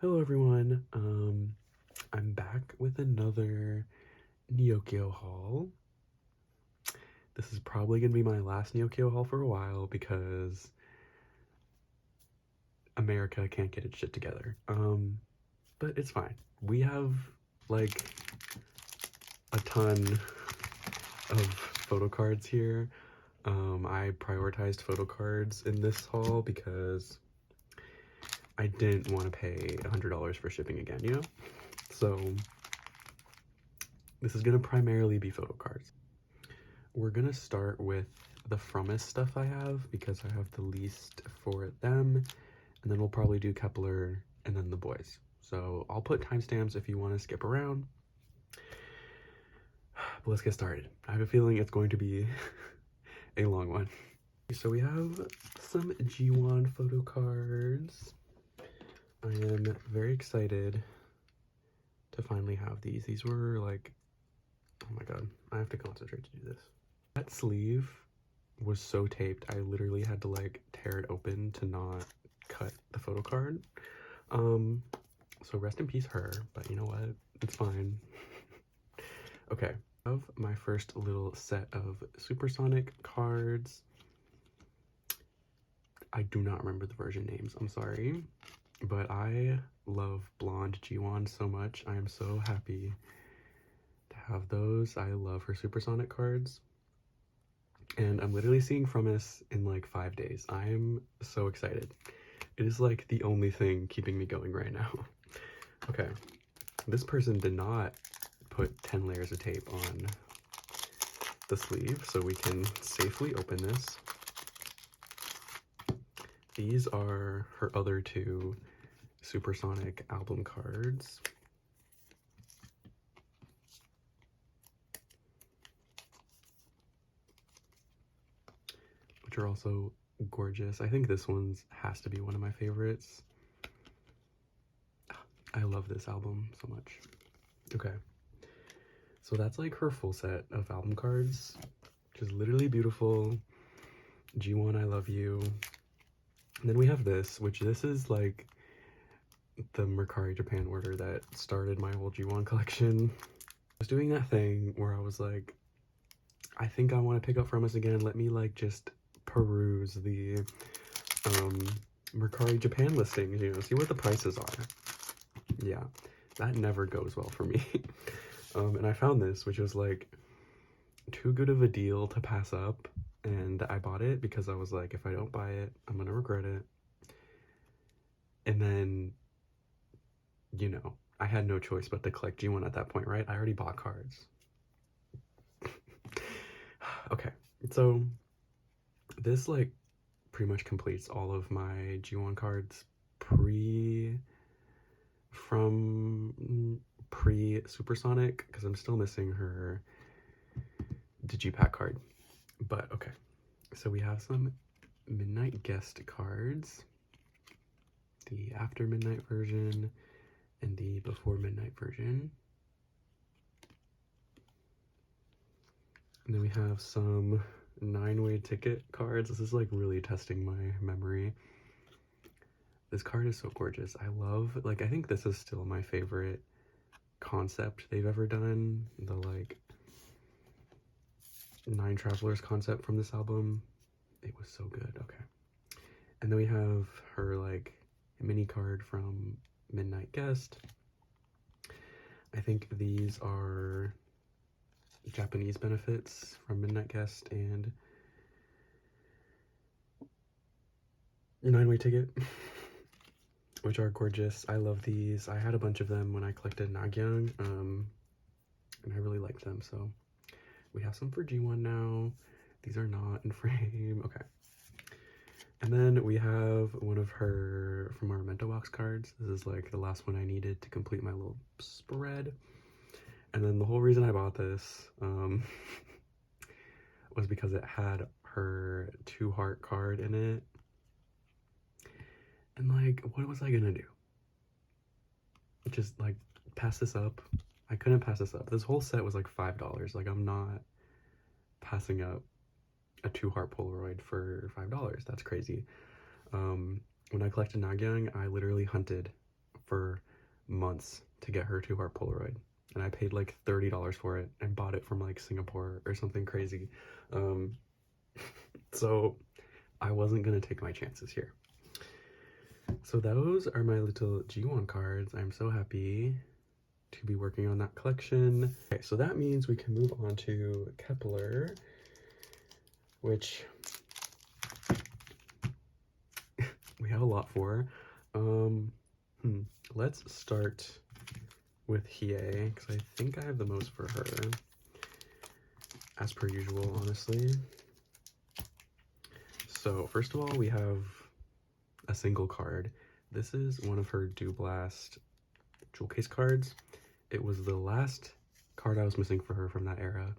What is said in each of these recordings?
Hello everyone, I'm back with another Neokyo haul. This is probably going to be my last Neokyo haul for a while because America can't get its shit together. But it's fine. We have like a ton of photocards here. I prioritized photocards in this haul because I didn't want to pay $100 for shipping again, you know? So this is going to primarily be photocards. We're going to start with the Fromist stuff I have because I have the least for them, and then we'll probably do kep1er and then the boyz. So I'll put timestamps if you want to skip around. But let's get started. I have a feeling it's going to be a long one. So we have some G1 photo cards. I am very excited to finally have these. These were like, oh my god, I have to concentrate to do this. That sleeve was so taped, I literally had to like tear it open to not cut the photo card. So rest in peace her, but you know what? It's fine. Okay, I have my first little set of supersonic cards. I do not remember the version names, I'm sorry. But I love blonde G1 so much. I am so happy to have those. I love her supersonic cards. And I'm literally seeing Fromist in like 5 days. I am so excited. It is like the only thing keeping me going right now. Okay, this person did not put 10 layers of tape on the sleeve, so we can safely open this. These are her other two supersonic album cards. Which are also gorgeous. I think this one's has to be one of my favorites. I love this album so much. Okay. So that's like her full set of album cards, which is literally beautiful. G1, I love you. And then we have this, which this is like the Mercari Japan order that started my whole G1 collection. I was doing that thing where I was like, I think I want to pick up Fromist again. Let me like just peruse the Mercari Japan listings, you know, see what the prices are. Yeah, that never goes well for me. And I found this, which was like too good of a deal to pass up, and I bought it because I was like, if I don't buy it, I'm gonna regret it. And then, you know, I had no choice but to collect G1 at that point, right? I already bought cards. Okay, so this like pretty much completes all of my G1 cards pre-supersonic, because I'm still missing her digipack card. But okay, so we have some midnight guest cards, the after midnight version and the before midnight version. And then we have some 9-way ticket cards. This is like really testing my memory. This card is so gorgeous. I love, like, I think this is still my favorite concept they've ever done. The like 9 Travelers concept from this album. It was so good. Okay. And then we have her like mini card from Midnight Guest. I think these are Japanese benefits from Midnight Guest and 9-way ticket, which are gorgeous. I love these. I had a bunch of them when I collected Nagyang, and I really liked them. So we have some for G1 now. These are not in frame. Okay. And then we have one of her from our Memento Box cards. This is like the last one I needed to complete my little spread. And then the whole reason I bought this was because it had her 2-heart card in it. And like, what was I gonna do? Just like pass this up? I couldn't pass this up. This whole set was like $5. Like, I'm not passing up a 2-heart Polaroid for $5. That's crazy. When I collected Nagyang, I literally hunted for months to get her to our Polaroid. And I paid like $30 for it and bought it from like Singapore or something crazy. So I wasn't gonna take my chances here. So those are my little G1 cards. I'm so happy to be working on that collection. Okay, so that means we can move on to kep1er, which we have a lot for. Let's start with Hiei, because I think I have the most for her, as per usual, honestly. So first of all, we have a single card. This is one of her Do Blast jewel case cards. It was the last card I was missing for her from that era.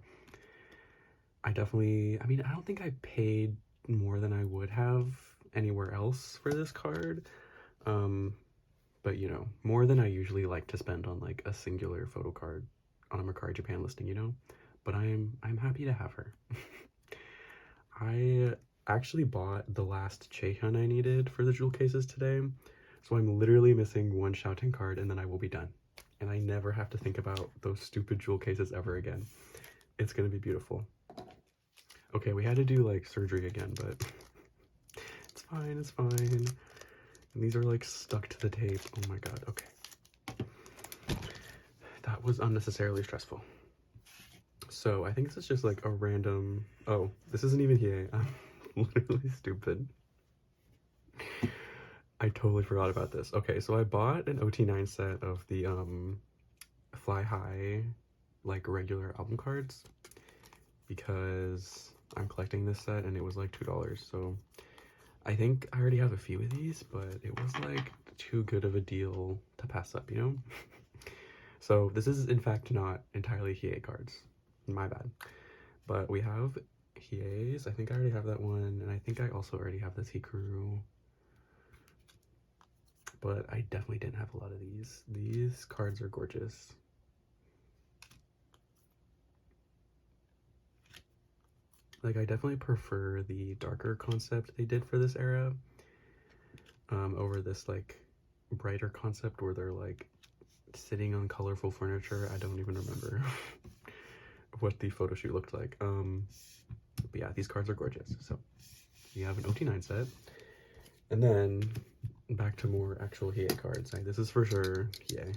I mean, I don't think I paid more than I would have anywhere else for this card. But you know, more than I usually like to spend on like a singular photo card on a Mercari Japan listing, you know? But I'm happy to have her. I actually bought the last Chaehyun I needed for the jewel cases today. So I'm literally missing one Shouting card and then I will be done. And I never have to think about those stupid jewel cases ever again. It's gonna be beautiful. Okay, we had to do like surgery again, but it's fine, it's fine. And these are like stuck to the tape. Oh my god, okay. That was unnecessarily stressful. So I think this is just like a random, oh, this isn't even Hiei. I'm literally stupid. I totally forgot about this. Okay, so I bought an OT9 set of the Fly High like regular album cards because I'm collecting this set and it was like $2. So I think I already have a few of these, but it was like too good of a deal to pass up, you know? So this is in fact not entirely Hiei cards. My bad. But we have Hiei's. I think I already have that one, and I think I also already have this Hikaru. But I definitely didn't have a lot of these. These cards are gorgeous. Like, I definitely prefer the darker concept they did for this era over this, like, brighter concept where they're, like, sitting on colorful furniture. I don't even remember what the photo shoot looked like. But yeah, these cards are gorgeous. So, you have an OT9 set. And then, back to more actual Hiei cards. Like, this is for sure Hiei.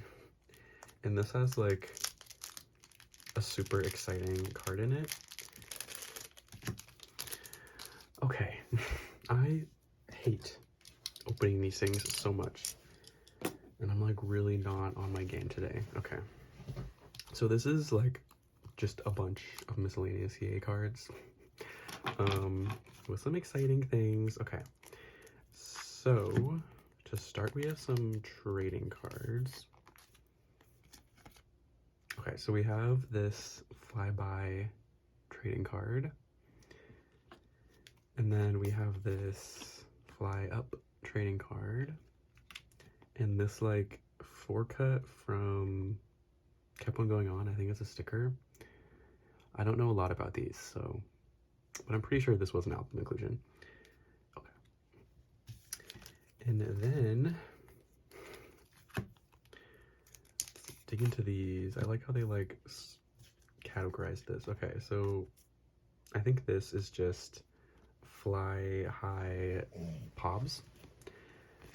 And this has, like, a super exciting card in it. Okay, I hate opening these things so much, and I'm like really not on my game today. Okay, so this is like just a bunch of miscellaneous Hiei cards with some exciting things. Okay, so to start we have some trading cards. Okay, so we have this flyby trading card. And then we have this fly up trading card. And this like 4-cut from Kept On Going On. I think it's a sticker. I don't know a lot about these, so, but I'm pretty sure this was an album inclusion. Okay. And then, let's dig into these. I like how they like categorize this. Okay, so I think this is just Fly High Pobs.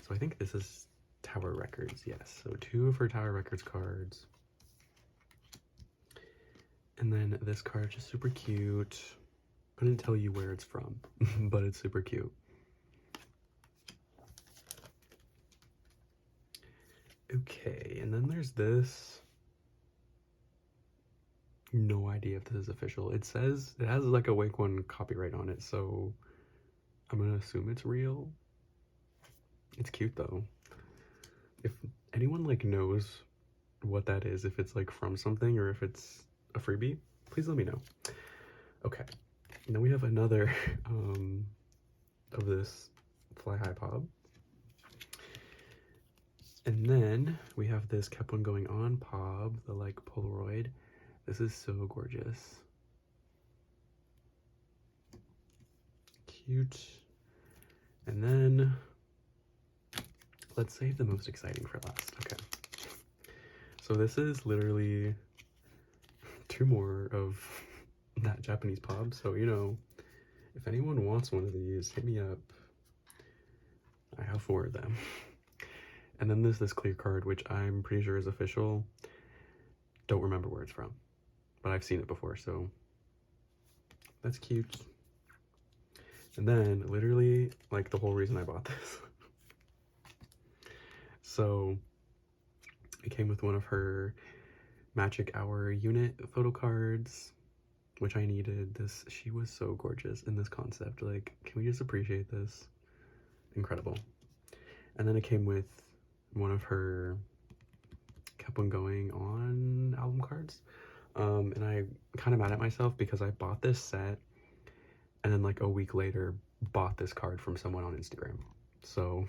So I think this is Tower Records, yes. So 2 of her Tower Records cards. And then this card is just super cute. Couldn't tell you where it's from, but it's super cute. Okay, and then there's this. No idea if this is official. It says, it has like a Wake One copyright on it, so I'm gonna assume it's real. It's cute though. If anyone like knows what that is, if it's like from something or if it's a freebie, please let me know. Okay, and then we have another of this Fly High Pob. And then we have this Kept On Going On Pob, the like Polaroid. This is so gorgeous. Cute. And then let's save the most exciting for last. Okay. So this is literally 2 more of that Japanese pop. So, you know, if anyone wants one of these, hit me up. I have 4 of them. And then there's this clear card, which I'm pretty sure is official. Don't remember where it's from, but I've seen it before, so that's cute. And then literally, like, the whole reason I bought this. So it came with one of her Magic Hour unit photo cards, which I needed. This, she was so gorgeous in this concept. Like, can we just appreciate this? Incredible. And then it came with one of her Kept One Going On album cards. And I'm kind of mad at myself because I bought this set and then like a week later bought this card from someone on Instagram. So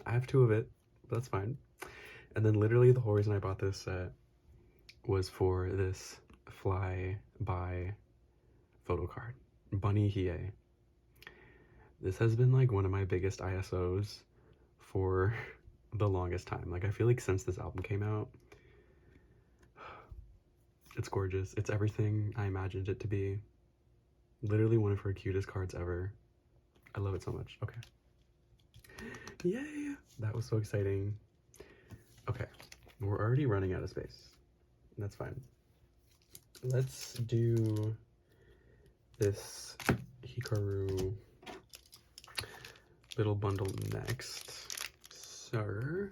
I have 2 of it, but that's fine. And then literally the whole reason I bought this set was for this Fly By photo card, Bunny Hiei. This has been like one of my biggest ISOs for the longest time. Like, I feel like since this album came out, it's gorgeous. It's everything I imagined it to be. Literally one of her cutest cards ever. I love it so much. Okay. Yay! That was so exciting. Okay, we're already running out of space. That's fine. Let's do this Hikaru little bundle next. So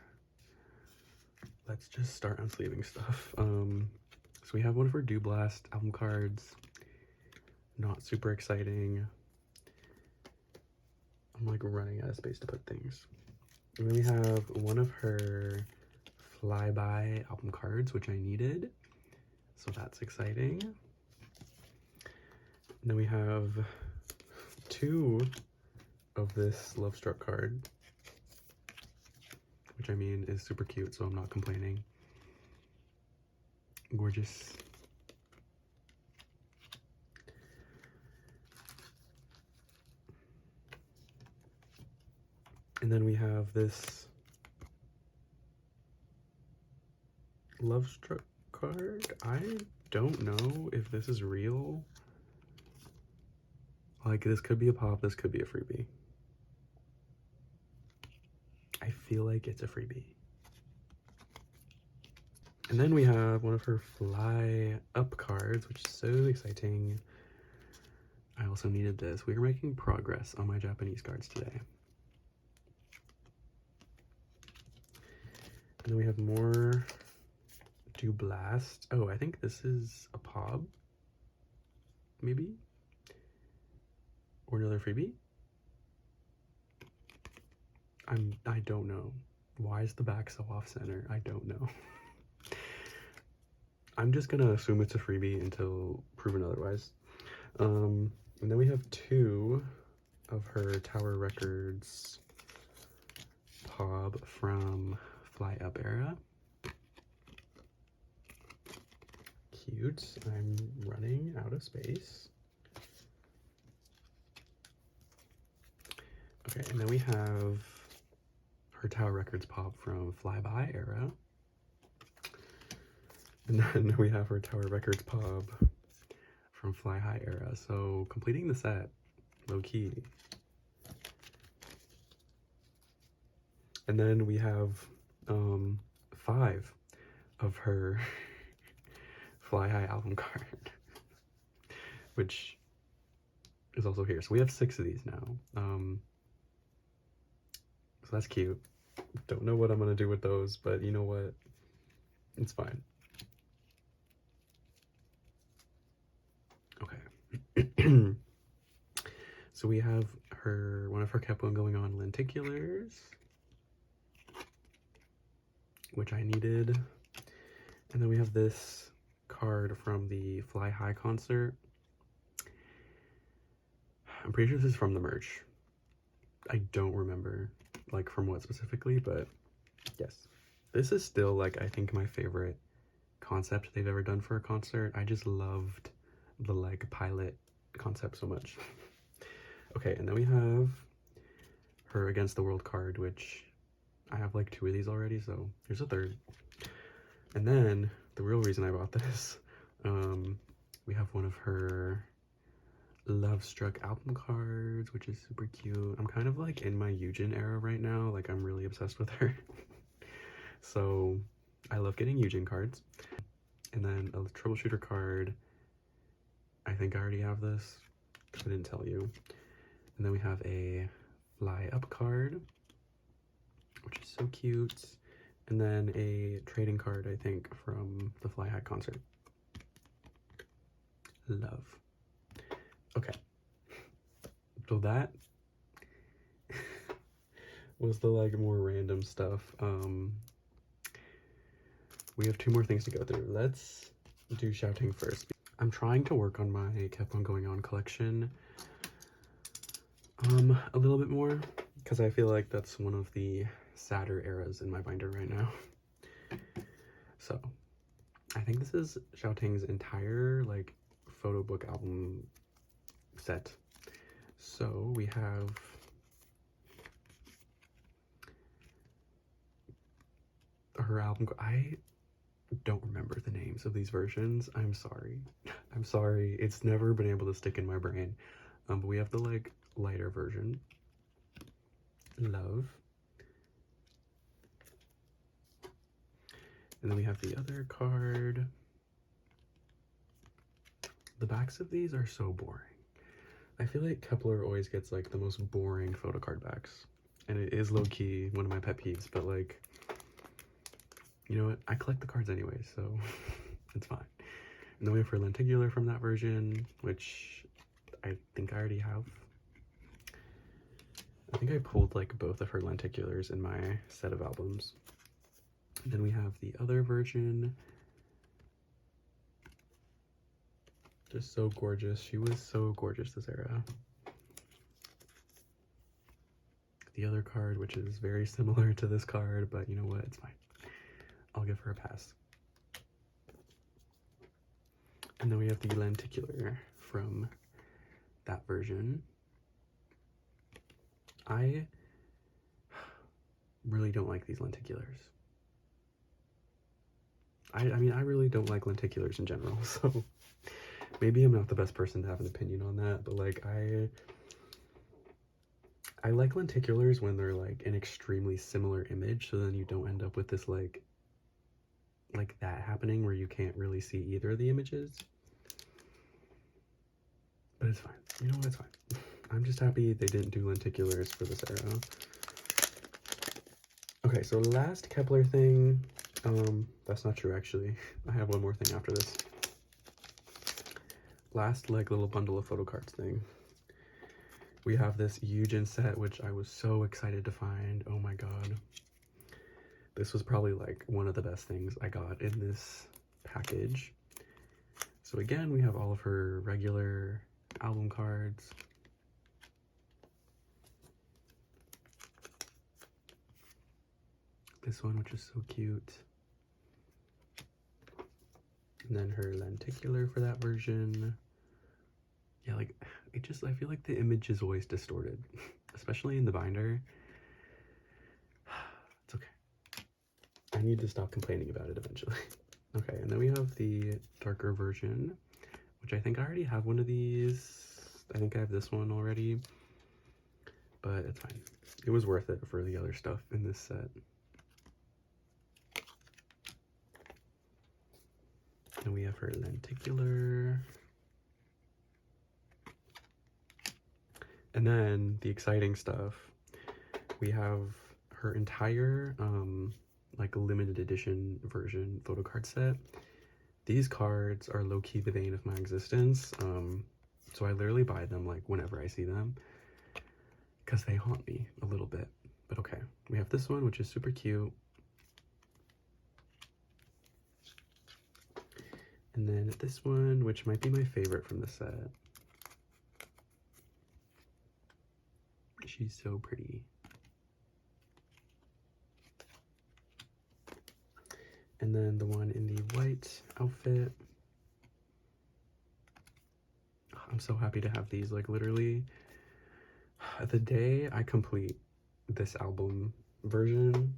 let's just start unsleeving stuff. So we have one of her Do Blast album cards. Not super exciting. I'm like running out of space to put things. And then we have one of her Flyby album cards, which I needed. So that's exciting. And then we have 2 of this Love Struck card, which I mean is super cute, so I'm not complaining. Gorgeous. And then we have this Love Struck card. I don't know if this is real. Like, this could be a pop, this could be a freebie. I feel like it's a freebie. And then we have one of her Fly Up cards, which is so exciting. I also needed this. We are making progress on my Japanese cards today. And then we have more Do Blast. Oh, I think this is a pop, maybe? Or another freebie? I don't know. Why is the back so off center? I don't know. I'm just gonna assume it's a freebie until proven otherwise. And then we have 2 of her Tower Records pop from Fly Up era. Cute. I'm running out of space. Okay, and then we have her Tower Records pop from Flyby era. And then we have her Tower Records pop from Fly High era. So completing the set, low key. And then we have 5 of her Fly High album card, which is also here. So we have 6 of these now. So that's cute. Don't know what I'm gonna do with those, but you know what? It's fine. Okay. So we have one of her Kept One Going On lenticulars, which I needed. And then we have this card from the Fly High concert. I'm pretty sure this is from the merch. I don't remember like from what specifically, but yes. This is still like, I think, my favorite concept they've ever done for a concert. I just loved the like pilot concept so much. Okay, and then we have her Against the World card, which I have like 2 of these already, so here's a third. And then the real reason I bought this, we have one of her Love Struck album cards, which is super cute. I'm kind of like in my Eugen era right now. Like, I'm really obsessed with her. So I love getting Eugen cards. And then a troubleshooter card. I think I already have this because I didn't tell you. And then we have a Fly Up card, which is so cute. And then a trading card, I think, from the Fly High concert. Love. Okay. So that was the like more random stuff. We have 2 more things to go through. Let's do shouting first. I'm trying to work on my Kept On Going On collection a little bit more, because I feel like that's one of the sadder eras in my binder right now. So I think this is Xiaoting's entire like photo book album set. So we have her album. I don't remember the names of these versions. I'm sorry. I'm sorry. It's never been able to stick in my brain. But we have the like lighter version. Love. And then we have the other card. The backs of these are so boring. I feel like kep1er always gets like the most boring photo card backs. And it is low-key one of my pet peeves, but like, you know what? I collect the cards anyway, so it's fine. And then we have her lenticular from that version, which I think I already have. I think I pulled like both of her lenticulars in my set of albums. And then we have the other version. Just so gorgeous. She was so gorgeous this era. The other card, which is very similar to this card, but you know what? It's fine. I'll give her a pass. And then we have the lenticular from that version. I really don't like these lenticulars. I mean, I really don't like lenticulars in general, so maybe I'm not the best person to have an opinion on that, but like I like lenticulars when they're like an extremely similar image, so then you don't end up with this like that happening where you can't really see either of the images. But it's fine. You know what? It's fine. I'm just happy they didn't do lenticulars for this era. Okay, so last kep1er thing. That's not true actually. I have one more thing after this. Last like little bundle of photo cards thing. We have this Eugen set, which I was so excited to find. Oh my god. This was probably like one of the best things I got in this package. So again, we have all of her regular album cards. This one, which is so cute. And then her lenticular for that version. Yeah, like, I feel like the image is always distorted, especially in the binder. It's okay. I need to stop complaining about it eventually. Okay, and then we have the darker version, which I think I already have one of these. I think I have this one already, but it's fine. It was worth it for the other stuff in this set. And we have her lenticular. And then the exciting stuff, we have her entire like limited edition version photo card set. These cards are low-key the bane of my existence. So I literally buy them like whenever I see them because they haunt me a little bit. But okay, we have this one, which is super cute. And then this one, which might be my favorite from the set. She's so pretty. And then the one in the white outfit. I'm so happy to have these. Like literally, the day I complete this album, version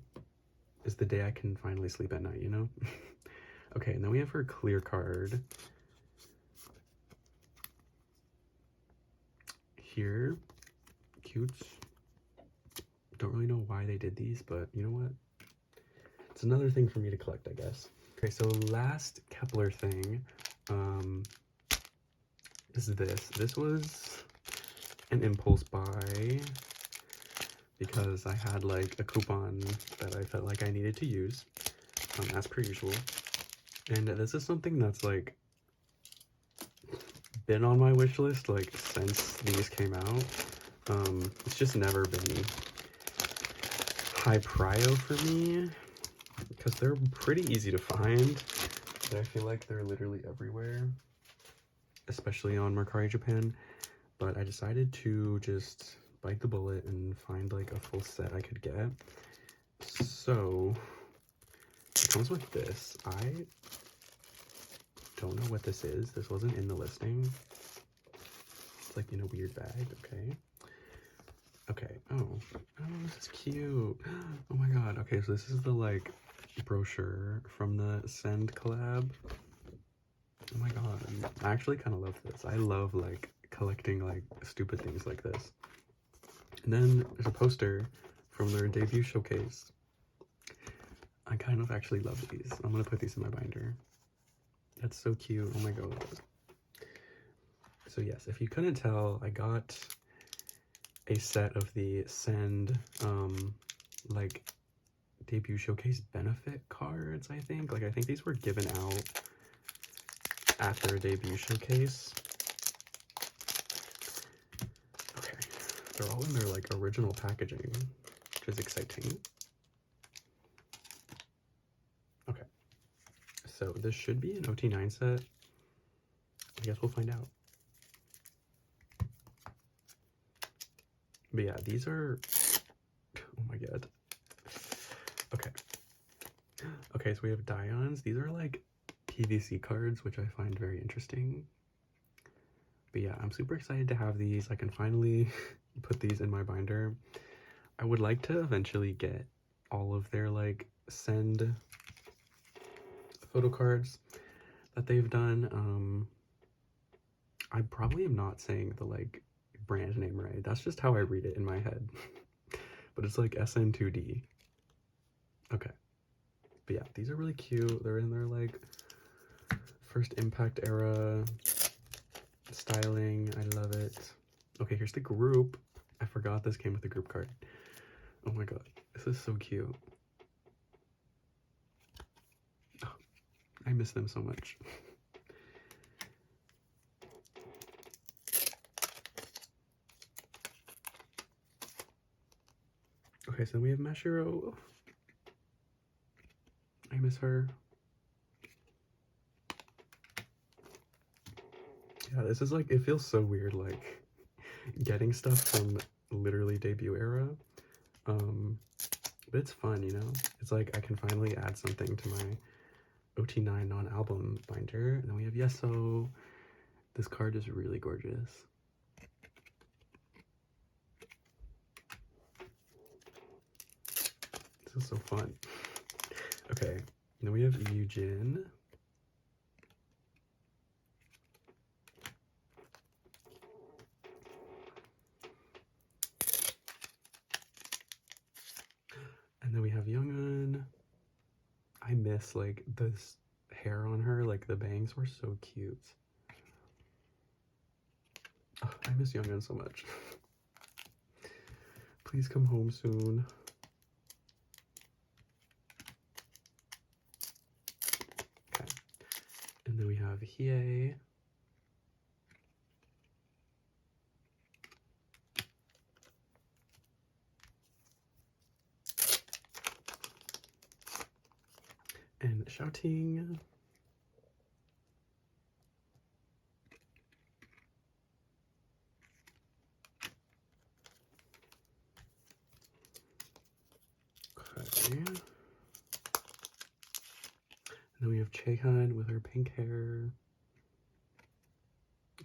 is the day I can finally sleep at night, you know? Okay, and then we have her clear card. Here, cute. Don't really know why they did these, but you know what? It's another thing for me to collect, I guess. Okay, so last kep1er thing is this. This was an impulse buy because I had like a coupon that I felt like I needed to use, as per usual. And this is something that's like been on my wish list like since these came out. It's just never been high prio for me because they're pretty easy to find. But I feel like they're literally everywhere, especially on Mercari Japan. But I decided to just bite the bullet and find like a full set I could get. So it comes with this. I don't know what this is. This wasn't in the listing. It's like in a weird bag. Okay. Oh, this is cute. Oh my god. Okay, so this is the like brochure from the Send collab. Oh my god. I actually kind of love this. I love like collecting like stupid things like this. And then there's a poster from their debut showcase. I kind of actually love these. I'm gonna put these in my binder. That's so cute. Oh my god. So yes, if you couldn't tell, I got a set of the Send like debut showcase benefit cards, I think. Like I think these were given out at their debut showcase. Okay. They're all in their like original packaging, which is exciting. Okay. So this should be an OT9 set. I guess we'll find out. But yeah, these are, oh my god. Okay, so we have Dions. These are like PVC cards, which I find very interesting. But yeah, I'm super excited to have these. I can finally put these in my binder. I would like to eventually get all of their like Send photo cards that they've done. I probably am not saying the like brand name right. That's just how I read it in my head. But it's like SN2D. Okay. But yeah, these are really cute. They're in their like first impact era styling. I love it. Okay, here's the group. I forgot this came with the group card. Oh my god, this is so cute. Oh, I miss them so much. Okay, so we have Mashiro. I miss her. Yeah, this is like, it feels so weird, like, getting stuff from literally debut era. But it's fun, you know? It's like, I can finally add something to my OT9 non-album binder. And then we have Yeso. This card is really gorgeous. This is so fun. Okay, and then we have Yujin. And then we have Youngun. I miss like this hair on her, like the bangs were so cute. Oh, I miss Youngun so much. Please come home soon. Okay. And then we have Hiei. And Shouting. Okay. And then we have Chaehyun with her pink hair.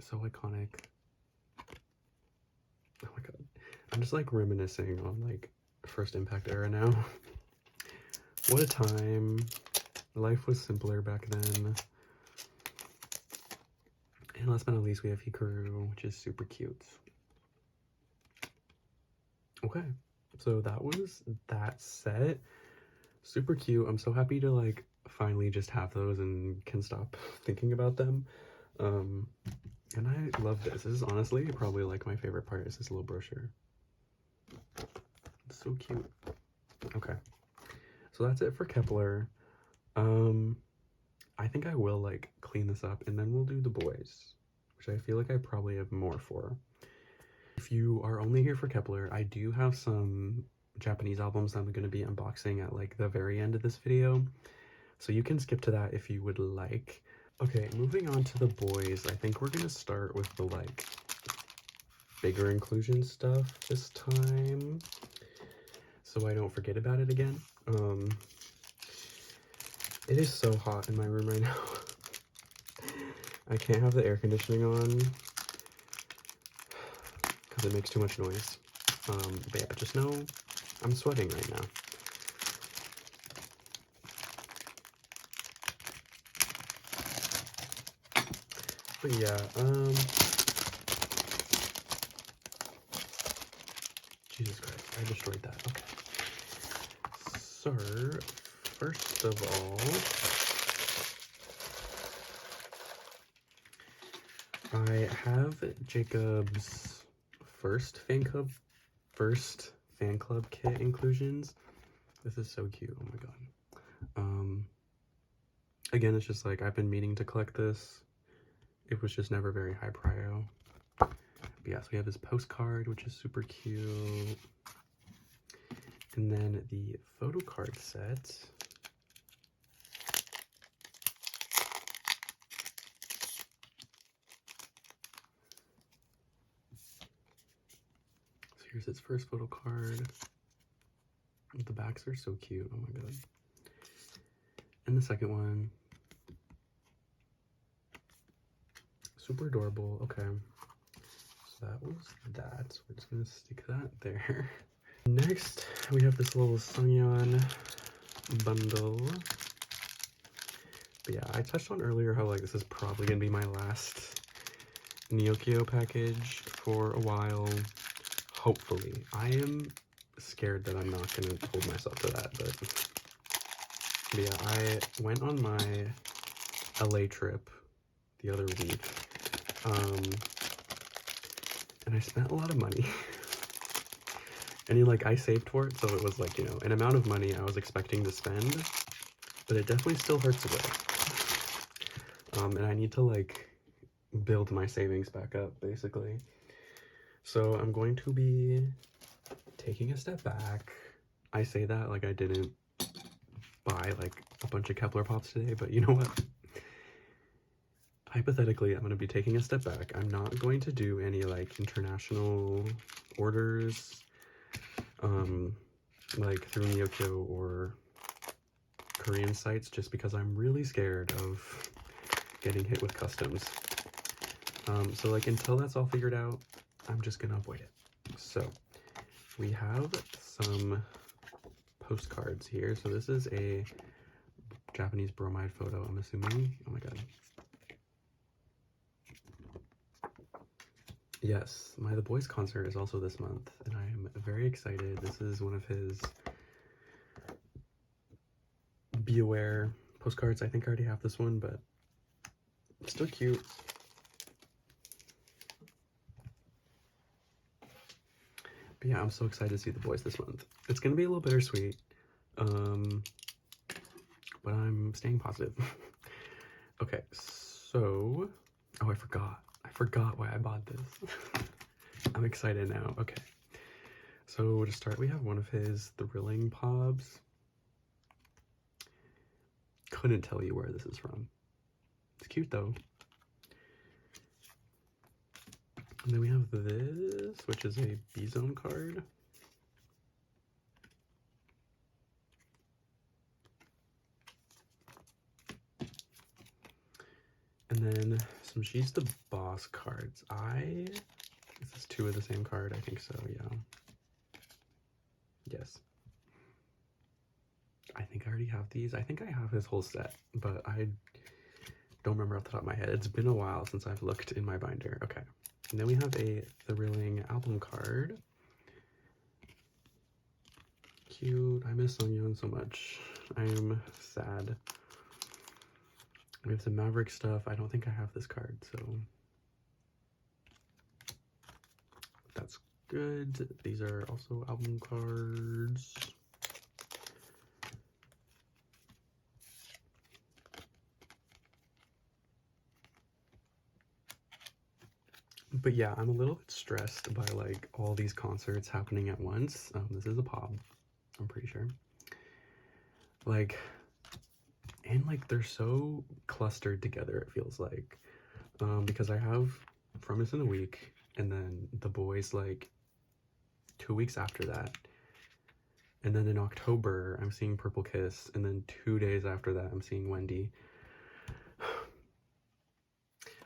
So iconic. Oh my god. I'm just like reminiscing on like first impact era now. What a time. Life was simpler back then. And last but not least, we have Hikaru, which is super cute. Okay, so that was that set. Super cute. I'm so happy to like finally just have those and can stop thinking about them. And I love this. This is honestly probably like my favorite part is this little brochure. It's so cute. Okay, so that's it for kep1er. I think I will like clean this up and then we'll do the boys, which I feel like I probably have more for. If you are only here for kep1er, I do have some Japanese albums that I'm going to be unboxing at like the very end of this video, so you can skip to that if you would like. Okay, moving on to the boys, I think we're going to start with the like bigger inclusion stuff this time, so I don't forget about it again. It is so hot in my room right now. I can't have the air conditioning on because it makes too much noise. But yeah, just know I'm sweating right now. But yeah, Jesus Christ, I destroyed that. Okay. So, first of all, I have Jacob's first fan club kit inclusions. This is so cute. Oh my god. Again, it's just like I've been meaning to collect this. It was just never very high prio. But yeah, so we have this postcard, which is super cute. And then the photo card set. So here's its first photo card. The backs are so cute. Oh my god. And the second one. Super adorable. Okay. So that was that. We're just gonna stick that there. Next, we have this little Sungyeon bundle. But yeah, I touched on earlier how like this is probably gonna be my last Neokyo package for a while. Hopefully. I am scared that I'm not gonna hold myself to that, but yeah, I went on my LA trip the other week, and I spent a lot of money. And like I saved for it, so it was like, you know, an amount of money I was expecting to spend, but it definitely still hurts away. And I need to like build my savings back up, basically. So I'm going to be taking a step back. I say that like I didn't buy like a bunch of kep1er pops today, but you know what? Hypothetically, I'm going to be taking a step back. I'm not going to do any like international orders, like through Neokyo or Korean sites, just because I'm really scared of getting hit with customs. So like until that's all figured out, I'm just gonna avoid it. So we have some postcards here. So this is a Japanese bromide photo, I'm assuming. Oh my god. Yes, The Boyz concert is also this month, and I am very excited. This is one of his Be Aware postcards. I think I already have this one, but it's still cute. But yeah, I'm so excited to see The Boyz this month. It's gonna be a little bittersweet, but I'm staying positive. Okay, so, oh, I forgot why I bought this. I'm excited now. Okay, so to start, we have one of his thrilling pobs. Couldn't tell you where this is from. It's cute though. And then we have this, which is a B-Zone card. And then some She's the Boss cards. Is this two of the same card? I think so, yeah. Yes. I think I already have these. I think I have his whole set, but I don't remember off the top of my head. It's been a while since I've looked in my binder. Okay. And then we have a thrilling album card. Cute. I miss Sungyeon so much. I am sad. We have some Maverick stuff. I don't think I have this card, so that's good. These are also album cards. But yeah, I'm a little bit stressed by like all these concerts happening at once. This is a pop, I'm pretty sure. Like, and like they're so clustered together, it feels like. Because I have From Us in a Week, and then the boyz like 2 weeks after that. And then in October, I'm seeing Purple Kiss, and then 2 days after that, I'm seeing Wendy.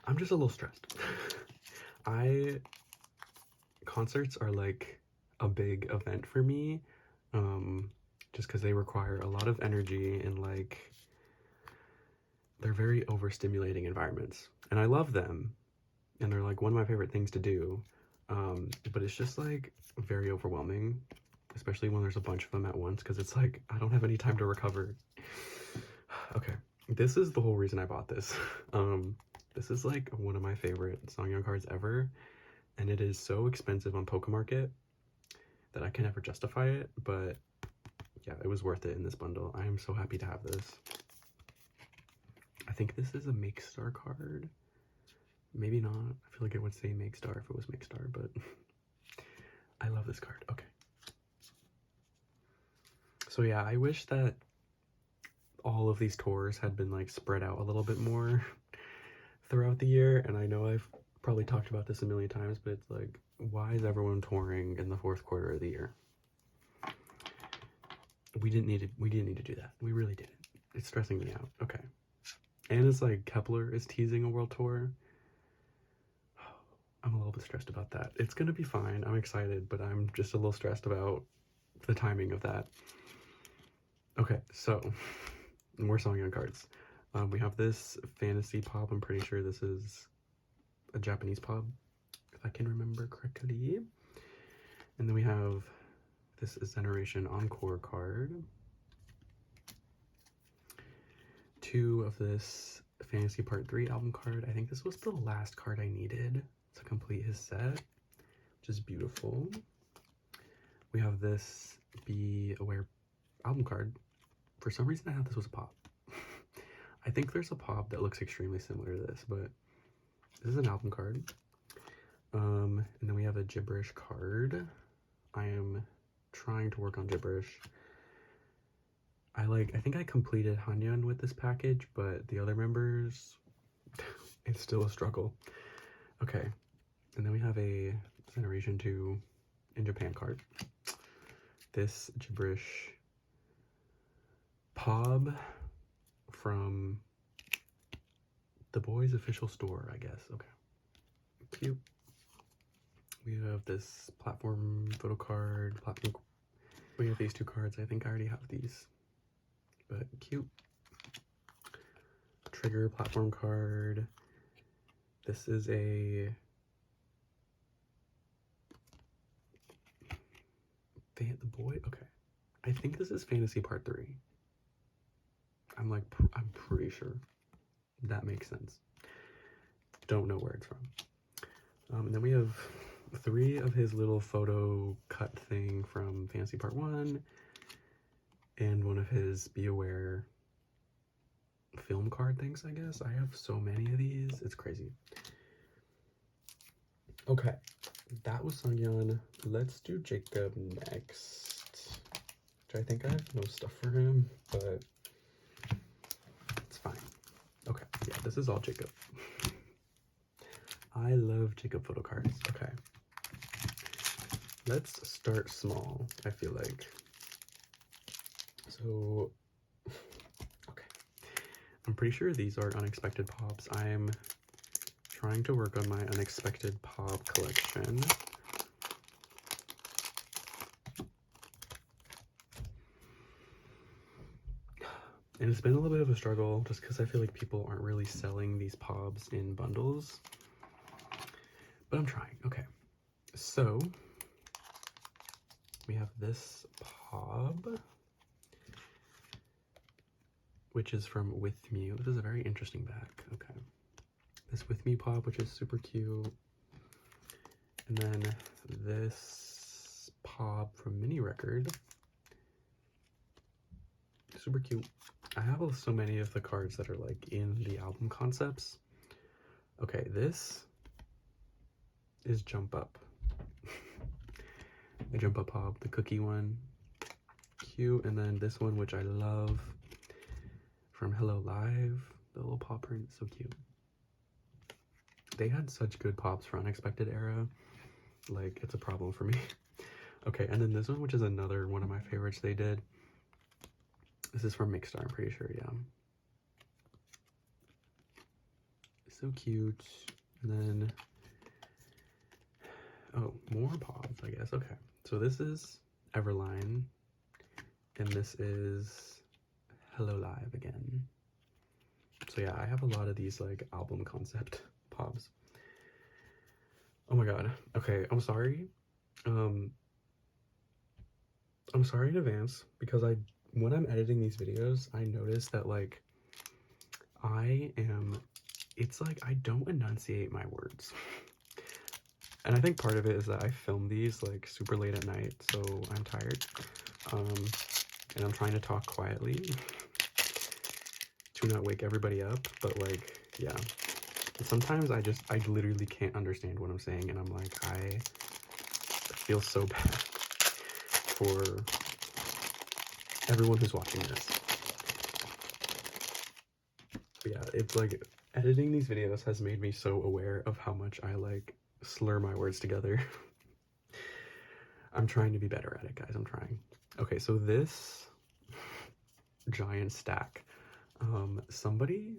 I'm just a little stressed. Concerts are like a big event for me, just because they require a lot of energy and like they're very overstimulating environments, and I love them, and they're like one of my favorite things to do, but it's just like very overwhelming, especially when there's a bunch of them at once, because it's like I don't have any time to recover. Okay, this is the whole reason I bought this. This is like one of my favorite Songyeon cards ever, and it is so expensive on Pokemarket that I can never justify it, but yeah, it was worth it in this bundle. I am so happy to have this. I think this is a Make Star card. Maybe not. I feel like it would say Make Star if it was Make Star, but I love this card. Okay. So yeah, I wish that all of these tours had been like spread out a little bit more throughout the year, and I know I've probably talked about this a million times, but it's like, why is everyone touring in the fourth quarter of the year? We didn't need to do that. We really didn't. It's stressing me out. Okay. And it's like kep1er is teasing a world tour. I'm a little bit stressed about that. It's gonna be fine. I'm excited, but I'm just a little stressed about the timing of that. Okay, so more Songyeon cards. We have this fantasy pop. I'm pretty sure this is a Japanese pop, if I can remember correctly. And then we have this Generation Encore card. 2 of this Fantasy Part 3 album card. I think this was the last card I needed to complete his set, which is beautiful. We have this Be Aware album card. For some reason I thought this was a pop. I think there's a pop that looks extremely similar to this, but this is an album card. And then we have a Gibberish card. I am trying to work on Gibberish. I think I completed Hanyeon with this package, but the other members, it's still a struggle. Okay, and then we have a Generation 2 in Japan card. This Gibberish Pob from the boyz official store, I guess. Okay, cute. We have this platform photo card. We have these 2 cards. I think I already have these, but cute. Trigger platform card. This is a the boy. Okay, I think this is Fantasy Part 3. I'm pretty sure that makes sense. Don't know where it's from. And then we have 3 of his little photo cut thing from Fantasy Part 1, and 1 of his Be Aware film card things, I guess. I have so many of these. It's crazy. Okay, that was Sungyeon. Let's do Jacob next, which I think I have no stuff for him, but it's fine. Okay, yeah, this is all Jacob. I love Jacob photo cards. Okay, let's start small, I feel like. So, okay, I'm pretty sure these are unexpected pops. I'm trying to work on my unexpected pop collection. And it's been a little bit of a struggle just because I feel like people aren't really selling these pobs in bundles. But I'm trying. Okay. So we have this pob, which is from With Me. This is a very interesting bag. Okay. This With Me pob, which is super cute. And then this pob from Mini Record. Super cute. I have so many of the cards that are like in the album concepts. Okay, this is Jump Up. The Jump Up pob, the cookie one. Cute. And then this one, which I love, from Hello Live. The little paw print, so cute. They had such good pops for Unexpected Era. Like, it's a problem for me. Okay, and then this one, which is another one of my favorites they did. This is from Mixstar, I'm pretty sure, yeah. So cute. And then, oh, more pops, I guess. Okay, so this is Everline, and this is Hello Live again. So yeah, I have a lot of these like album concept pops. Oh my god. Okay, I'm sorry. I'm sorry in advance because when I'm editing these videos, I notice that like it's like I don't enunciate my words. And I think part of it is that I film these like super late at night, so I'm tired. And I'm trying to talk quietly to not wake everybody up, but like, yeah. Sometimes I literally can't understand what I'm saying, and I'm like, I feel so bad for everyone who's watching this. But yeah, it's like, editing these videos has made me so aware of how much I like slur my words together. I'm trying to be better at it, guys. I'm trying. Okay, so this giant stack, somebody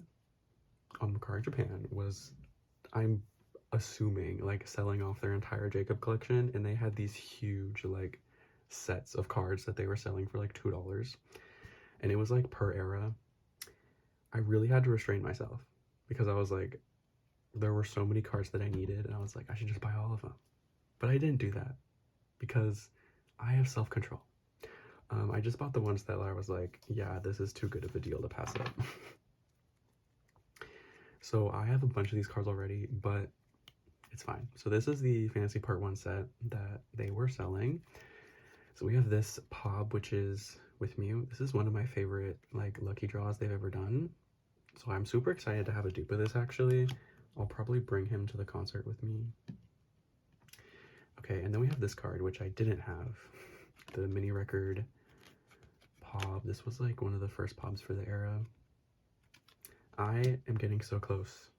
on Mercari Japan was, I'm assuming, like selling off their entire Jacob collection, and they had these huge like sets of cards that they were selling for like $2, and it was like per era. I really had to restrain myself because I was like, there were so many cards that I needed, and I was like, I should just buy all of them. But I didn't do that because I have self-control. I just bought the ones that I was like, yeah, this is too good of a deal to pass up. So I have a bunch of these cards already, but it's fine. So this is the Fantasy Part 1 set that they were selling. So we have this pob, which is With Me. This is one of my favorite like lucky draws they've ever done. So I'm super excited to have a dupe of this actually. I'll probably bring him to the concert with me. Okay, and then we have this card, which I didn't have. The Mini Record pob. This was like one of the first pobs for the era. I am getting so close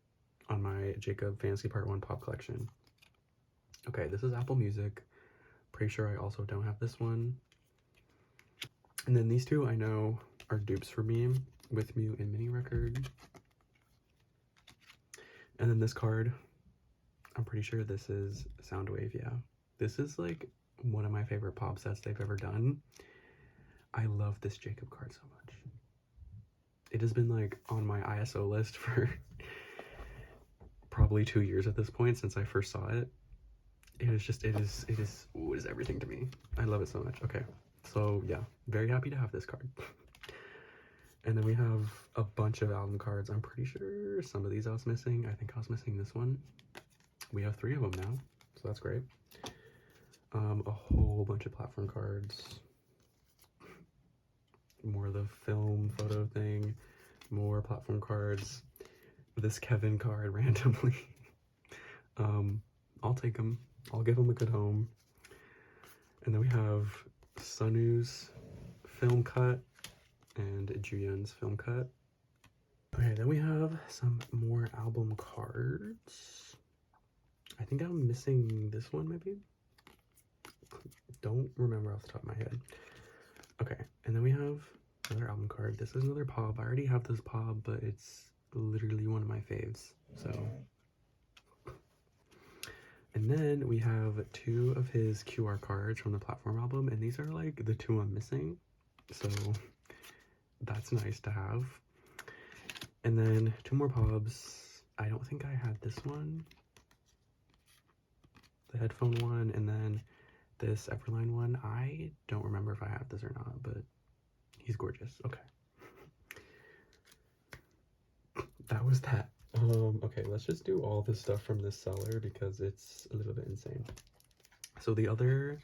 on my Jacob Fantasy Part 1 pop collection. Okay, this is Apple Music. Pretty sure I also don't have this one. And then these two I know are dupes for me, With Me and Mini Record. And then this card, I'm pretty sure this is Soundwave, yeah. This is like one of my favorite pop sets they've ever done. I love this Jacob card so much. It has been like on my ISO list for probably 2 years at this point since I first saw it. It is everything to me. I love it so much. Okay, so yeah, very happy to have this card. And then we have a bunch of album cards. I'm pretty sure some of these I was missing. I think I was missing this one. We have 3 of them now, so that's great. A whole bunch of platform cards. More of the film photo thing. More platform cards. This Kevin card randomly. I'll take them. I'll give them a good home. And then we have Sunu's film cut and Juyun's film cut. Okay, then we have some more album cards. I think I'm missing this one maybe? Don't remember off the top of my head. Okay, and then we have another album card. This is another pob. I already have this pob, but it's literally one of my faves, so. And then we have 2 of his QR cards from the Platform album, and these are like the 2 I'm missing. So that's nice to have. And then 2 more pobs. I don't think I had this one. The headphone one, and then this Everline one. I don't remember if I have this or not, but he's gorgeous. Okay. That was that. Okay, let's just do all this stuff from this seller because it's a little bit insane. So the other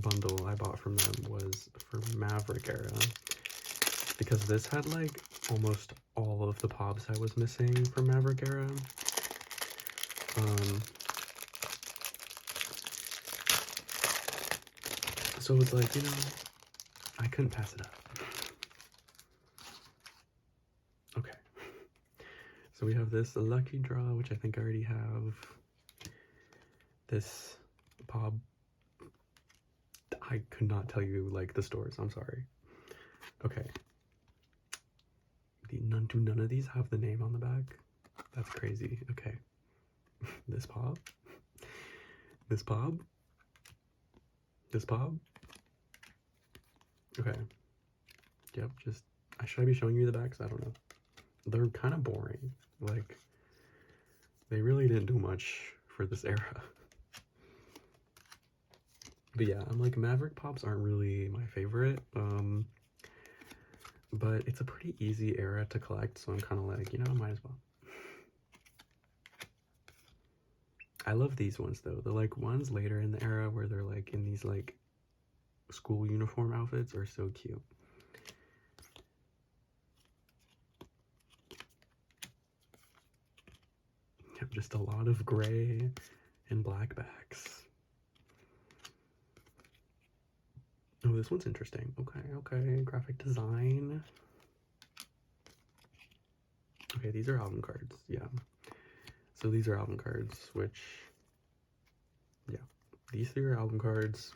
bundle I bought from them was for Maverick era, because this had like almost all of the pobs I was missing from Maverick era. So it's like, you know, I couldn't pass it up. Okay. So we have this lucky draw, which I think I already have. This pob. I could not tell you like the stores, I'm sorry. Okay. None of these have the name on the back. That's crazy. Okay. This pob. This pob. This pob. Okay. Yep, just, should I be showing you the backs? I don't know. They're kind of boring. Like, they really didn't do much for this era. But yeah, I'm like, Maverick pops aren't really my favorite. But it's a pretty easy era to collect, so I'm kind of like, you know, might as well. I love these ones though. The like ones later in the era where they're like in these like school uniform outfits are so cute. Yep, just a lot of gray and black backs. Oh, this one's interesting. Okay, graphic design. Okay, these are album cards, yeah. So these are album cards, which, yeah, these 3 are album cards.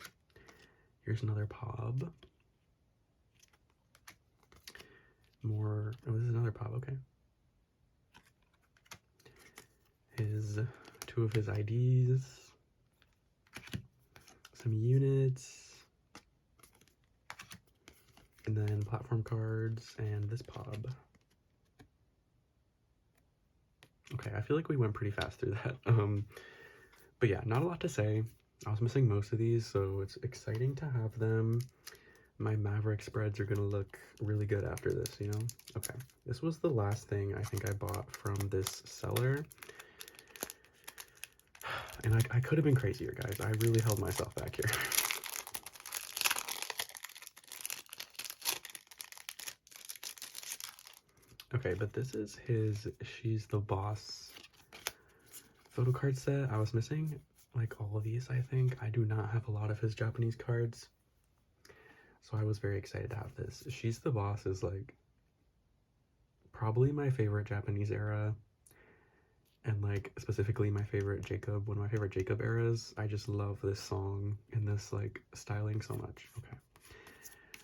Here's another pob. More, oh, this is another pob, okay. 2 of his IDs. Some units. And then platform cards and this pob. Okay, I feel like we went pretty fast through that. But yeah, not a lot to say. I was missing most of these, so it's exciting to have them. My Maverick spreads are gonna look really good after this, you know? Okay, this was the last thing I think I bought from this seller. And I could have been crazier, guys. I really held myself back here. Okay, but this is his She's the Boss photo card set. I was missing like all of these, I think. I do not have a lot of his Japanese cards, so I was very excited to have this. She's the Boss is like probably my favorite Japanese era, and like specifically my favorite Jacob, one of my favorite Jacob eras. I just love this song and this like styling so much. Okay,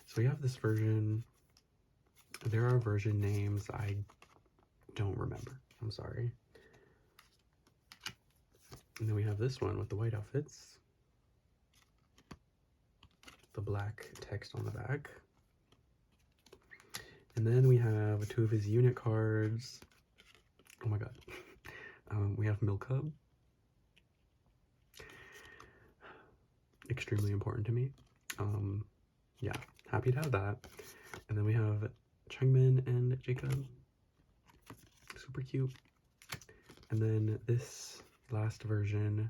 so we have this version. There are version names I don't remember. I'm sorry. And then we have this one with the white outfits. The black text on the back. And then we have 2 of his unit cards. Oh my god. We have Milk Hub. Extremely important to me. Yeah, happy to have that. And then we have Changmin and Jacob. Super cute. And then this last version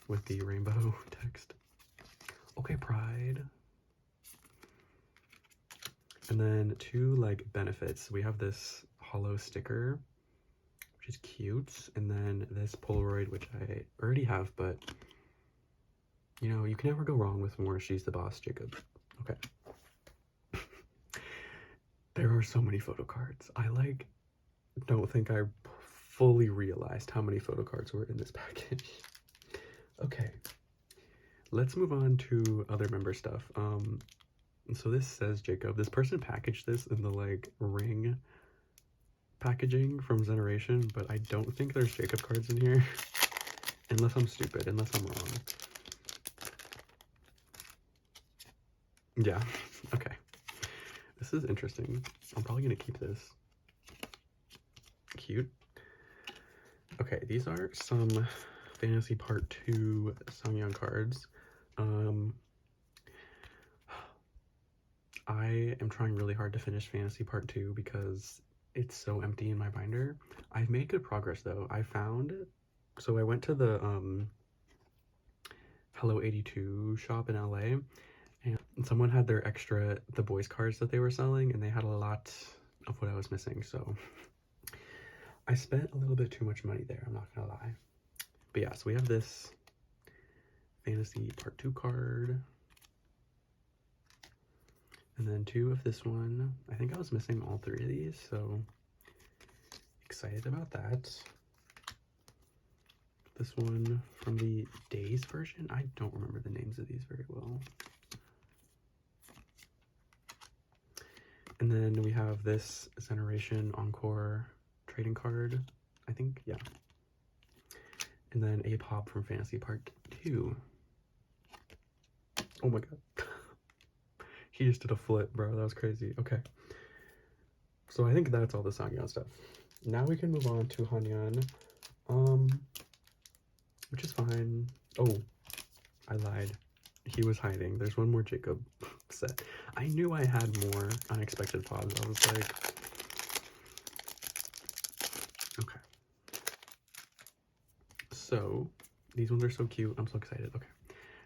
with the rainbow text. Okay, Pride. And then 2 like benefits. We have this hollow sticker, which is cute. And then this Polaroid, which I already have, but you know, you can never go wrong with more She's the Boss, Jacob. Okay. There are so many photo cards. I like don't think I fully realized how many photo cards were in this package. Okay, let's move on to other member stuff. So this says Jacob. This person packaged this in the like ring packaging from Generation, but I don't think there's Jacob cards in here. Unless I'm stupid, unless I'm wrong. Yeah, okay. This this is interesting. I'm probably gonna keep this. Cute. Okay, these are some Fantasy Part 2 Sangyeon cards. I am trying really hard to finish Fantasy Part 2 because it's so empty in my binder. I've made good progress though. So I went to the Hello 82 shop in LA, and someone had their the boyz cards that they were selling, and they had a lot of what I was missing, so I spent a little bit too much money there, I'm not gonna lie. But yeah, so we have this Fantasy Part 2 card, and then 2 of this one. I think I was missing all 3 of these, so excited about that. This one from the Days version. I don't remember the names of these very well. And then we have this Generation Encore trading card, I think, yeah. And then a pop from Fantasy Part 2. Oh my god. He just did a flip, bro. That was crazy. Okay. So I think that's all the Sangyeon stuff. Now we can move on to Hanyeon. Which is fine. Oh, I lied. He was hiding. There's one more Jacob set. I knew I had more unexpected pods. I was like, okay. So these ones are so cute. I'm so excited. Okay.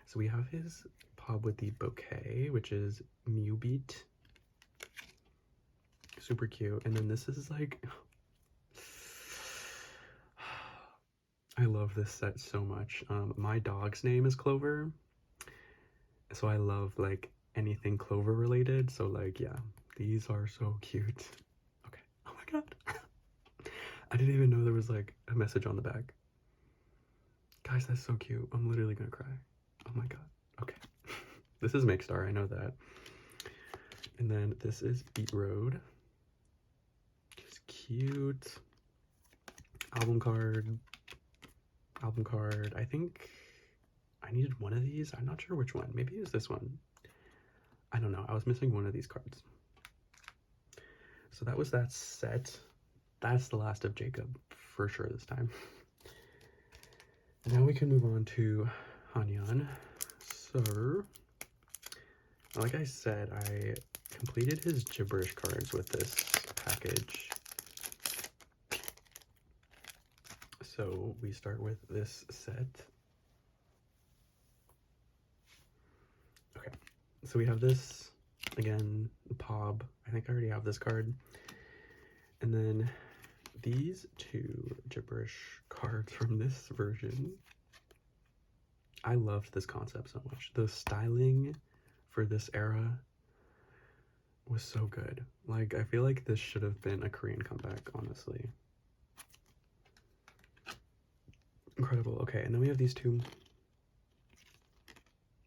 So we have his pod with the bouquet, which is Mew Beat. Super cute. And then this is like, I love this set so much. My dog's name is Clover, so I love like anything Clover related. So like, yeah, these are so cute. Okay. Oh my god. I didn't even know there was like a message on the back. Guys, that's so cute. I'm literally gonna cry. Oh my god. Okay. This is Make Star, I know that. And then this is Beat Road. Just cute. Album card. I think I needed one of these. I'm not sure which one. Maybe it was this one. I don't know. I was missing one of these cards. So that was that set. That's the last of Jacob for sure this time. Now we can move on to Hanyeon. So, like I said, I completed his gibberish cards with this package. So we start with this set. Okay, so we have this, again, Pob. I think I already have this card. And then these 2 gibberish cards from this version. I loved this concept so much. The styling for this era was so good. Like, I feel like this should have been a Korean comeback, honestly. Incredible. Okay, and then we have these 2.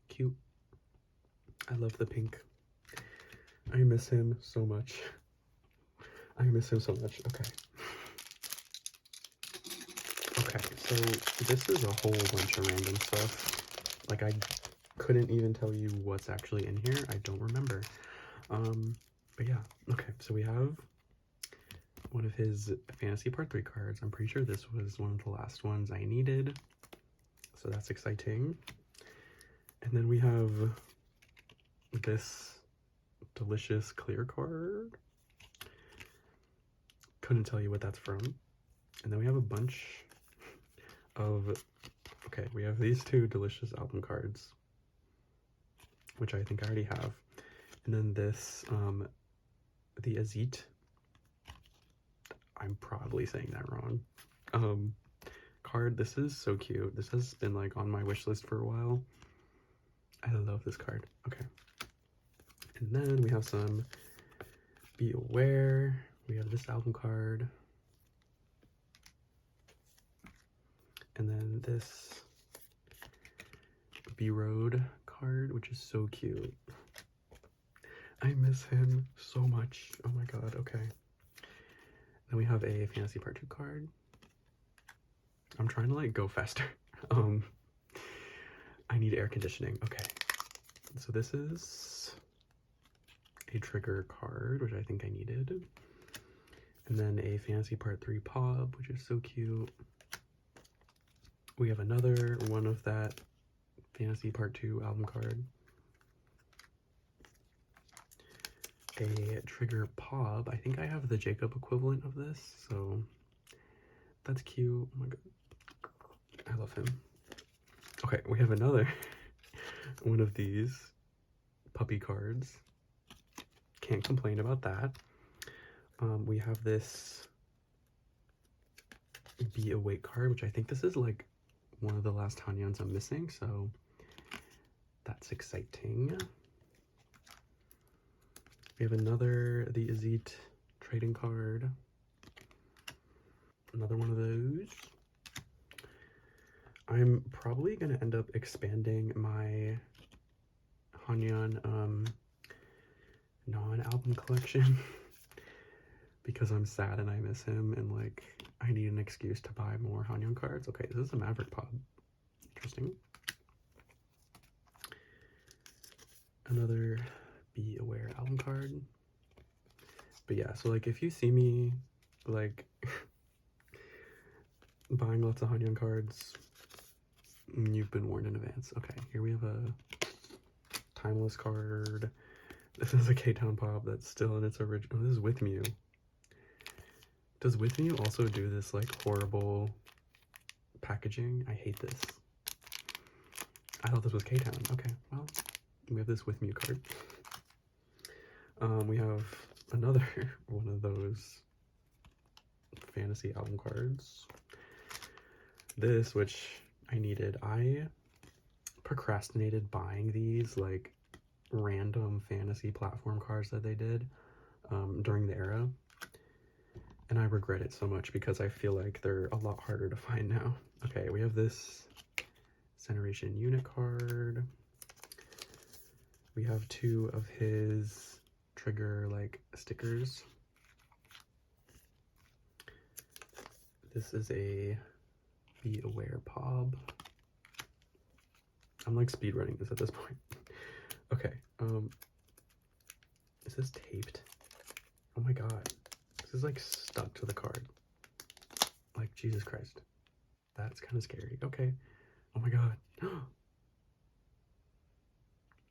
Cute. I love the pink. I miss him so much. I miss him so much. Okay. Okay, so this is a whole bunch of random stuff. Like, I couldn't even tell you what's actually in here. I don't remember. But yeah. Okay, so we have one of his Fantasy Part 3 cards. I'm pretty sure this was one of the last ones I needed. So that's exciting. And then we have this delicious clear card. Couldn't tell you what that's from. And then we have a bunch of, okay, we have these 2 delicious album cards, which I think I already have. And then this, the Azit, I'm probably saying that wrong, card. This is so cute. This has been like on my wish list for a while. I love this card. Okay. And then we have some Be Aware. We have this album card. And then this B-Road card, which is so cute. I miss him so much. Oh my god, okay. Then we have a Fantasy Part 2 card. I'm trying to like go faster. I need air conditioning. Okay. So this is a trigger card, which I think I needed. And then a Fantasy Part 3 Pop, which is so cute. We have another one of that Fantasy Part 2 album card. A trigger Pop. I think I have the Jacob equivalent of this, so that's cute. Oh my god. I love him. Okay, we have another one of these puppy cards. Can't complain about that. We have this Be Awake card, which I think this is like one of the last Hanyans I'm missing, so that's exciting. We have another, the Azit trading card. Another one of those. I'm probably going to end up expanding my Hanyan non-album collection because I'm sad and I miss him and like I need an excuse to buy more Hanyan cards. Okay, this is a Maverick Pod. Interesting. Another Be Aware album card. But yeah, so like if you see me like buying lots of Hanyan cards, you've been warned in advance. Okay, here we have a Timeless card. This is a K-Town Pop that's still in its original. Oh, this is With Mew. Does With Mew also do this like horrible packaging? I hate this. I thought this was K-Town. Okay, well, we have this With Mew card. We have another one of those fantasy album cards. This, which I needed. I procrastinated buying these like random fantasy platform cards that they did during the era, and I regret it so much because I feel like they're a lot harder to find now. Okay, we have this Generation Unit card. We have two of his trigger like stickers. This is a Be Aware Pop. I'm like speed running this at this point. Okay, is this taped? Oh my god, this is like stuck to the card. Like, Jesus Christ. That's kind of scary. Okay, oh my god. I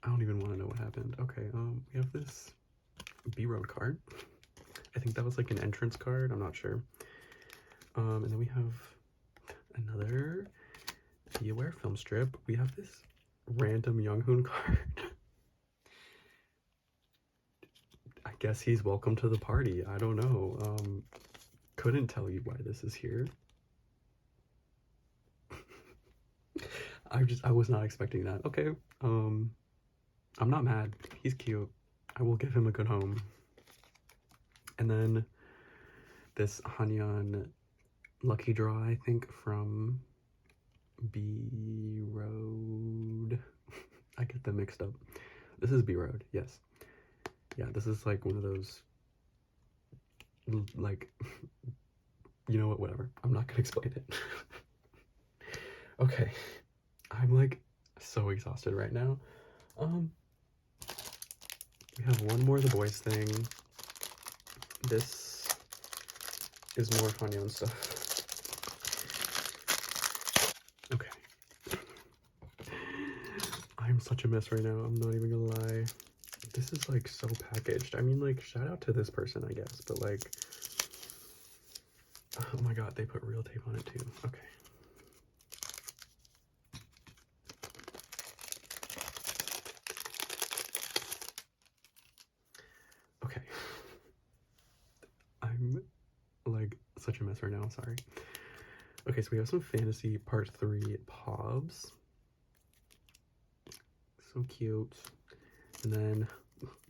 don't even want to know what happened. Okay, we have this B-Road card. I think that was like an entrance card, I'm not sure. And then we have another Be Aware film strip. We have this random Younghoon card. I guess he's welcome to the party. I don't know. Couldn't tell you why this is here. I was not expecting that. Okay. I'm not mad. He's cute. I will give him a good home. And then this Hanyan Lucky Draw, I think, from B-Road. I get them mixed up. This is B-Road, yes. Yeah, this is like one of those, like, you know what, whatever. I'm not gonna explain it. Okay, I'm like so exhausted right now. We have one more The Boys thing. This is more Hanyan stuff. Okay. I'm such a mess right now, I'm not even gonna lie. This is like so packaged. I mean, like, shout out to this person, I guess, but like, oh my god, they put real tape on it too. Okay. Okay. I'm like such a mess right now, sorry. Okay, so we have some Fantasy Part 3 Pobs. So cute. And then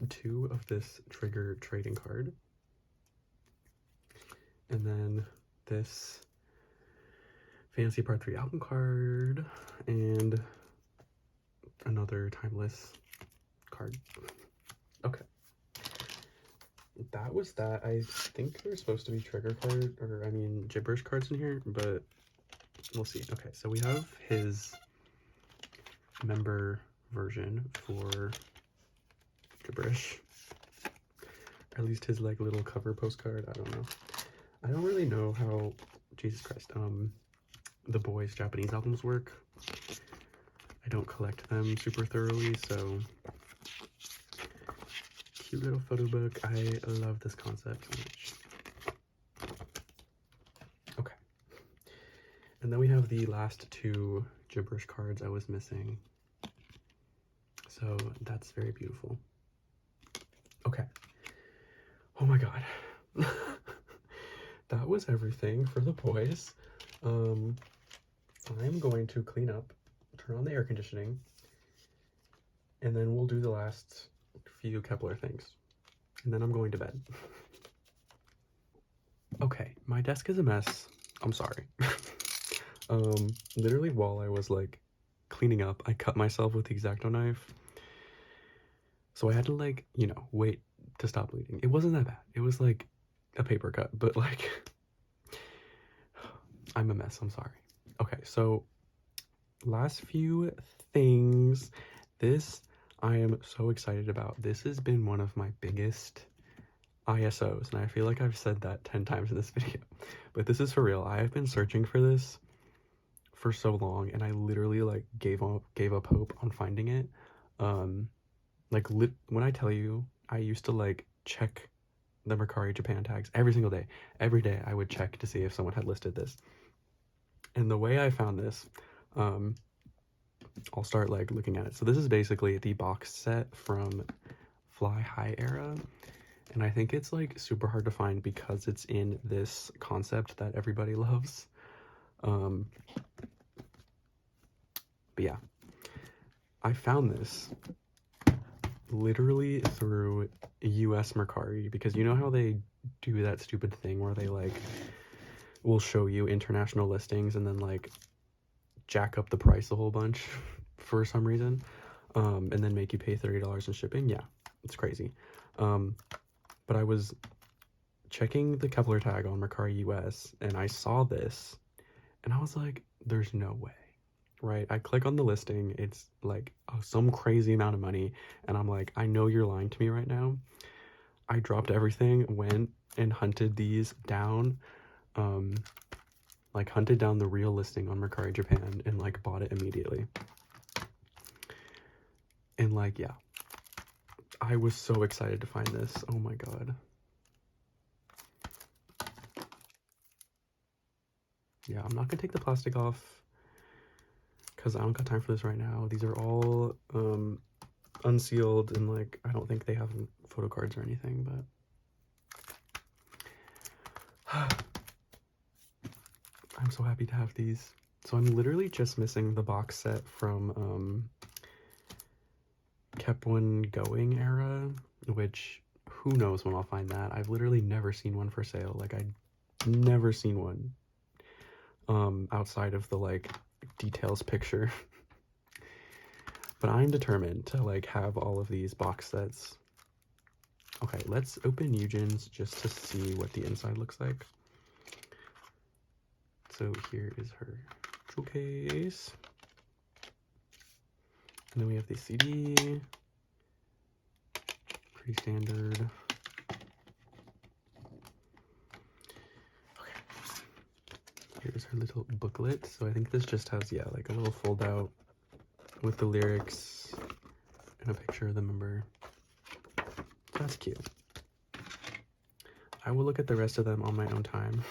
two of this trigger trading card. And then this Fantasy Part 3 album card. And another Timeless card. Okay. That was that. I think there's supposed to be trigger card, or I mean gibberish cards in here, but we'll see. Okay, so we have his member version for gibberish. At least his like little cover postcard. I don't know. I don't really know how, Jesus Christ, the boyz Japanese albums work. I don't collect them super thoroughly, so cute little photo book. I love this concept so much. Okay. And then we have the last two gibberish cards I was missing. So that's very beautiful. Okay. Oh my god. That was everything for the boyz. I'm going to clean up, turn on the air conditioning, and then we'll do the last few kep1er things. And then I'm going to bed. Okay, my desk is a mess. I'm sorry. Literally while I was like cleaning up, I cut myself with the X-Acto knife. So I had to like, you know, wait to stop bleeding. It wasn't that bad. It was like a paper cut, but like, I'm a mess. I'm sorry. Okay, so last few things. This I am so excited about. This has been one of my biggest ISOs, and I feel like I've said that 10 times in this video, but this is for real. I have been searching for this for so long, and I literally like gave up hope on finding it. Like when I tell you, I used to like check the Mercari Japan tags every single day. Every day I would check to see if someone had listed this. And the way I found this, I'll start like looking at it. So this is basically the box set from Fly High era. And I think it's like super hard to find because it's in this concept that everybody loves. But yeah, I found this literally through US Mercari, because you know how they do that stupid thing where they like will show you international listings and then like jack up the price a whole bunch for some reason, and then make you pay $30 in shipping. Yeah, it's crazy. But I was checking the kep1er tag on Mercari US and I saw this and I was like, there's no way, right? I click on the listing, it's like some crazy amount of money, and I'm like, I know you're lying to me right now. I dropped everything, went and hunted these down, like hunted down the real listing on Mercari Japan and like bought it immediately. And like, yeah, I was so excited to find this. Oh my god. Yeah, I'm not gonna take the plastic off because I don't got time for this right now. These are all unsealed, and like I don't think they have photo cards or anything, but I'm so happy to have these. So I'm literally just missing the box set from kep1er going era, which who knows when I'll find that. I've literally never seen one for sale. Like I'd never seen one outside of the like details picture. But I'm determined to like have all of these box sets. Okay, let's open Eugen's just to see what the inside looks like. So here is her jewel case. And then we have the CD. Pretty standard. Okay. Here's her little booklet. So I think this just has, yeah, like a little fold out with the lyrics and a picture of the member. That's cute. I will look at the rest of them on my own time.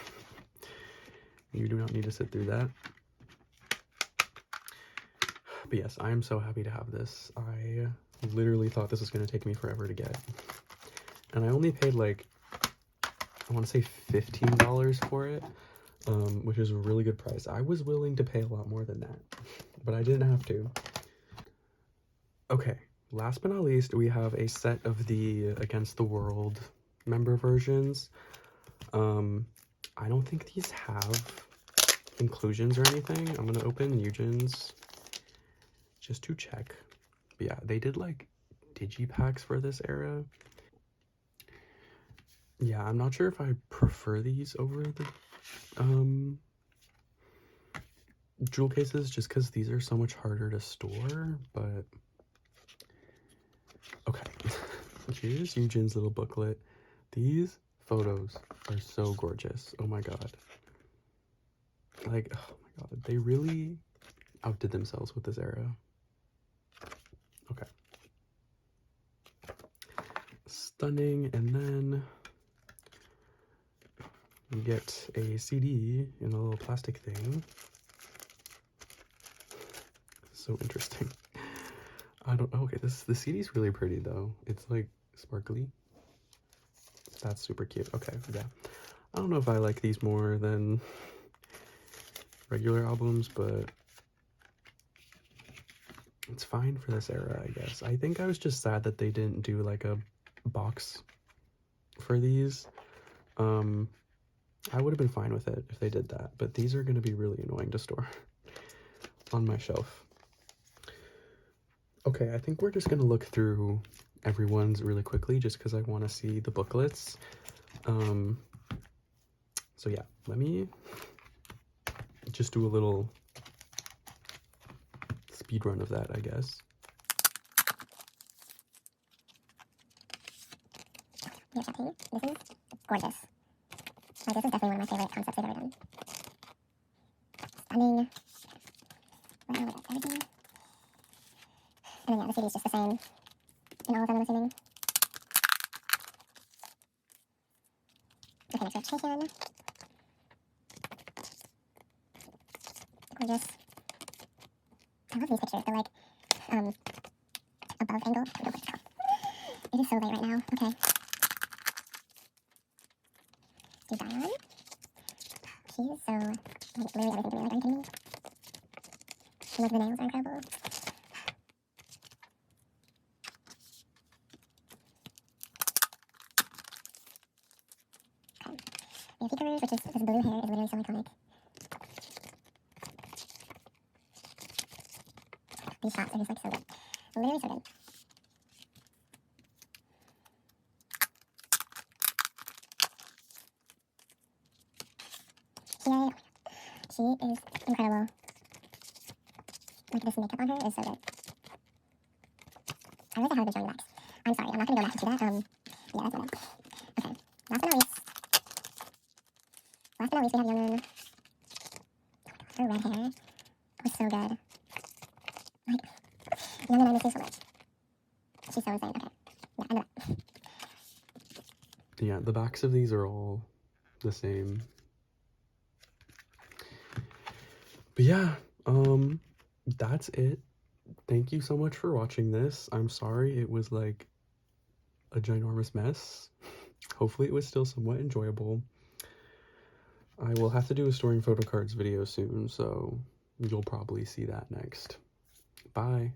You do not need to sit through that. But yes, I am so happy to have this. I literally thought this was going to take me forever to get. And I only paid like, I want to say $15 for it, which is a really good price. I was willing to pay a lot more than that, but I didn't have to. Okay, last but not least, we have a set of the Against the World member versions. I don't think these have inclusions or anything. I'm gonna open Eugen's just to check. But yeah, they did like digipacks for this era. Yeah, I'm not sure if I prefer these over the jewel cases, just because these are so much harder to store. But okay. Here's Eugen's little booklet. These photos are so gorgeous. Oh my god. Like, oh my god, they really outdid themselves with this era. Okay. Stunning. And then you get a CD in a little plastic thing. So interesting. Okay, the CD is really pretty though. It's like sparkly. That's super cute. Okay, yeah. I don't know if I like these more than regular albums, but it's fine for this era, I guess. I think I was just sad that they didn't do like a box for these. I would have been fine with it if they did that, but these are going to be really annoying to store on my shelf. Okay, I think we're just going to look through everyone's really quickly just because I want to see the booklets. So yeah, let me just do a little speed run of that, I guess. Here, Chappie. This is gorgeous. Like, this is definitely one of my favorite concepts they've ever done. Stunning. Wow, that's everything. And then yeah, the CD is just the same in all of them, I'm assuming. Okay, next we have Chaehyun. Gorgeous. I love these pictures. They're like, above angle. I don't know what it's called. It is so late right now. Okay. Do Dion. She is so, like, literally everything to me. Like, are you kidding me? Like, the nails are incredible. Okay. We have kep1er, which is, this blue hair is literally so iconic. These shots are just, like, so good. Literally so good. Yay. She is incredible. Like, this makeup on her is so good. I really like how they're showing the backs. I'm sorry, I'm not going to go back to that. Yeah, that's what okay. Last but not least, we have Younghoon. Her red hair was so good. Like, Younghoon, I miss you so much. She's so insane. Okay. Yeah, I'm gonna. Yeah, the backs of these are all the same. But yeah, that's it. Thank you so much for watching this. I'm sorry it was like a ginormous mess. Hopefully it was still somewhat enjoyable. I will have to do a storing photocards video soon, so you'll probably see that next. Bye.